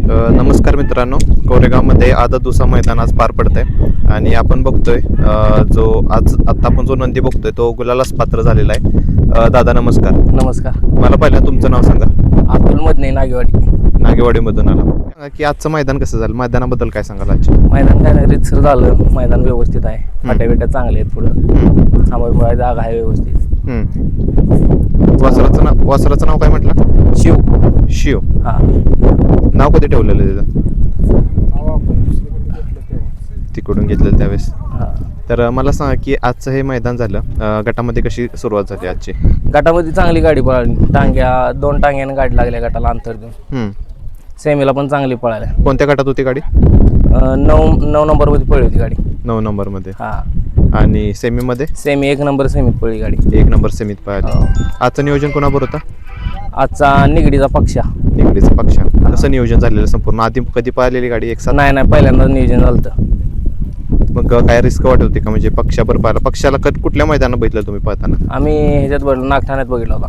नमस्कार मित्रांनो, कोरेगावमध्ये आदत दुसरा मैदान आज पार पडतंय आणि आपण बघतोय आता आपण जो नंदी बघतोय तो गुलालाच पात्र झालेला आहे. दादा नमस्कार. नमस्कार. मला पहिल्यांदा तुमचं नाव सांगा. अतुल मधने, नागेवाडी. नागेवाडीमधून आला. सांगा की आजचं मैदान कसं झालं, मैदानाबद्दल काय सांगाल? आजच्या मैदान काय नाही, रितसर झालं. मैदान व्यवस्थित आहे, फाट्या बिट्या चांगले आहेत, पुढं थांबायला जागा आहे व्यवस्थित. वासराचं नाव काय म्हटलं? शिव. हा, नाव कधी ठेवलेलं त्याचं? तिकडून घेतलेलं त्यावेळेस. हा. तर मला सांगा की आजचं हे मैदान झालं, गटामध्ये कशी सुरुवात झाली आजची? गटामध्ये चांगली गाडी पळाली. दोन टांग्यानं गाडी लागल्या गटाला अंतर देऊन. सेमीला पण चांगली पळाली. कोणत्या गटात होती गाडी? 9 नंबरमध्ये पळली होती गाडी. 9 नंबरमध्ये. हा. आणि सेमीमध्ये? सेमी 1 नंबर सेमीत पळली गाडी. 1 नंबर सेमीत पळाली. आजचं नियोजन कोणाबरोबर होतं? आजचा निगडीचा पक्षा. निगडीचा पक्षा. कसं नियोजन झालेलं संपूर्ण? आधी कधी पळालेली गाडी एक साथ? नाही, पहिल्यांदाच नियोजन झालं. मग काय रिस्क वाटत होती का? म्हणजे पक्षाबरोबर पाहिला. पक्षाला कुठल्या मैदानात बघितलं तुम्ही पळताना? आम्ही ह्याच्यात बघितलं, नागठाण्यात बघितला होता.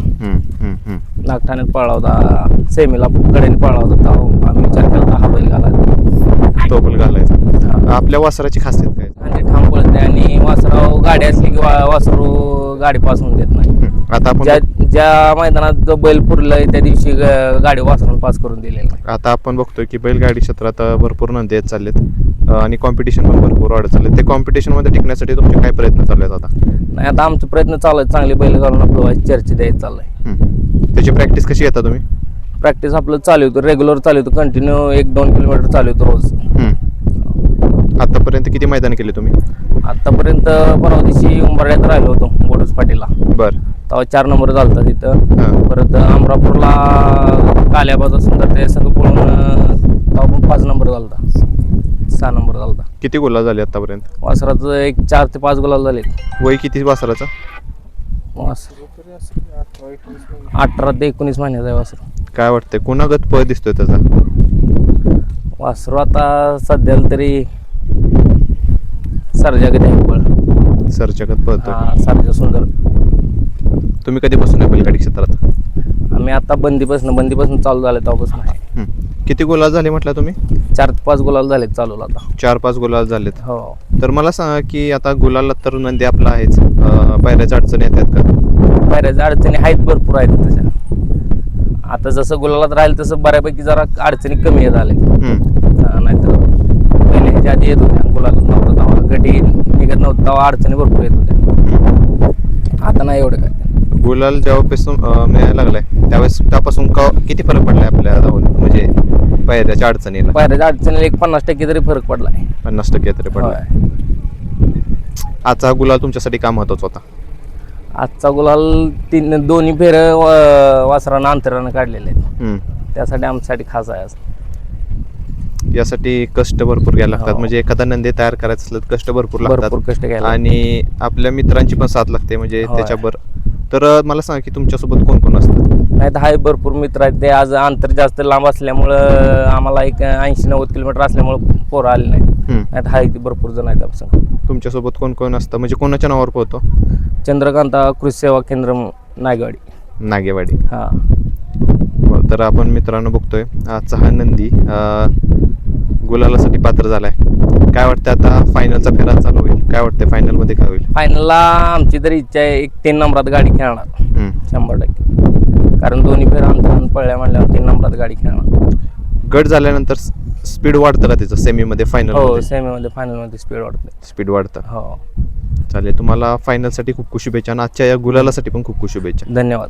नागठाण्यात पळला होता. सेमीला कडेने पळला होता. तेव्हा आम्ही विचार केला हा बैल घालायचा. तो बैल घालायचा. आपल्या वासराची खासियत काय? आणि ठाम पळते आणि वासराव गाडी असली की वासरू गाडी पास होऊन देत नाही. आता आपण ज्या मैदानात जो बैल पुरलाय त्या दिवशी गाडी वासरून पास करून दिलेली नाही. आता आपण बघतोय की बैलगाडी क्षेत्रात भरपूर नंदी येत चाललेत आणि कॉम्पिटिशन पण भरपूर वाढत चालले. ते कॉम्पिटिशन मध्ये टिकण्यासाठी तुमचे काय प्रयत्न चालू आहेत आता? नाही, आता आमचे प्रयत्न चालू आहेत. चांगली बैल घालून आपलं चर्चा द्यायचं चाललंय. त्याची प्रॅक्टिस कशी येतात तुम्ही? प्रॅक्टिस आपलं चालू होतं, रेग्युलर चालू होतं, कंटिन्यू 1-2 किलोमीटर चालू होतं रोज. आतापर्यंत किती मैदान केले तुम्ही? आतापर्यंत परवा दिवशी उंबरड्यात राहिलो होतो बोडूस पाटीला. बर. तेव्हा 4 नंबर झालता तिथं. परत अमरापूरला काल्याबाजा सुंदर त्या संघ पळून तेव्हा पण 5 नंबर झालता. 6 नंबर झालता. किती गुलाल झाले आतापर्यंत? वासराचं एक 4 ते 5 गुलाल झाले. वय किती वासराचं? 18 ते 19 महिन्याचा आहे वासरू. काय वाटतंय कोणागत पळ दिसतोय त्याचा? वासरू आता सध्याला तरी सरजागत आहे पळ. सरजगत पळतो. सरजा सुंदर. तुम्ही कधीपासून आहे बैलगाडी क्षेत्रात? आम्ही आता बंदीपासून चालू झाले तेव्हापासून आहे. किती गुलाल झाले म्हटलं तुम्ही? 4 ते 5 गुलाल झालेत चालू आता. 4-5 गुलाल झालेत. हो. तर मला सांगा की आता गुलाला तर नंदी आपला आहेच, पायऱ्याच्या अडचणी येतात का? पायऱ्याच्या अडचणी आहेत, भरपूर आहेत तशा. आता जसं गुलालात राहील तसं बऱ्यापैकी जरा अडचणी कमी येत आले. नाहीतर पहिले ह्याच्या आधी येत होत्या, गुलालात नव्हतं तेव्हा गडी निघत नव्हतं तेव्हा अडचणी भरपूर येत होत्या. आता नाही एवढं काय. गुलाल जेव्हापासून मिळायला लागलाय त्यापासून किती फरक पडलाय आपल्या म्हणजे पायऱ्याच्या अडचणीला? पायऱ्याच्या अडचणीला एक 50% तरी फरक पडलाय. 50% तरी पडलाय. आजचा गुलाल तुमच्यासाठी काय महत्वाचा होता? आजचा गुलाल दोन्ही फेर वासरानं अंतरानं काढलेले आहेत. त्यासाठी आमच्यासाठी खास आहे. यासाठी कष्ट भरपूर घ्यायला लागतात. म्हणजे एखादा नंदी तयार करायचं असलं तर कष्ट भरपूर लागतात. कष्ट घ्यायला आणि आपल्या मित्रांची पण साथ लागते म्हणजे त्याच्यावर. तर मला सांगा की तुमच्यासोबत कोण कोण असतं? नाही तर भरपूर मित्र आहेत. ते आज अंतर जास्त लांब असल्यामुळं आम्हाला एक 80-90 किलोमीटर असल्यामुळं पोरं आले नाहीत. नाही तर भरपूर जण आहेत आपल्या. तुमच्यासोबत कोण कोण असतं म्हणजे कोणाच्या नावावर पोहतो? चंद्रकांता कृषी सेवा केंद्र नागेवाडी. हा. तर आपण मित्रांनो बघतोय आजचा हा नंदी गुलालासाठी पात्र झालाय. काय वाटतं आता फायनलचा फेरा चालू होईल, काय वाटतं फायनल मध्ये काय होईल? फायनलला आमची तरी इच्छा आहे 3 नंबरात गाडी खेळणार 100%. कारण दोन्ही फेर अंतरानं पळल्या म्हणल्यावर 3 नंबरात गाडी खेळणार. गट झाल्यानंतर स्पीड वाढतं का त्याचं सेमीमध्ये फायनल? हो, सेमीमध्ये फायनलमध्ये स्पीड वाढतं. हो. चालेल. तुम्हाला फायनलसाठी खूप खूप शुभेच्छा आणि आजच्या या गुलालासाठी पण खूप खूप शुभेच्छा. धन्यवाद.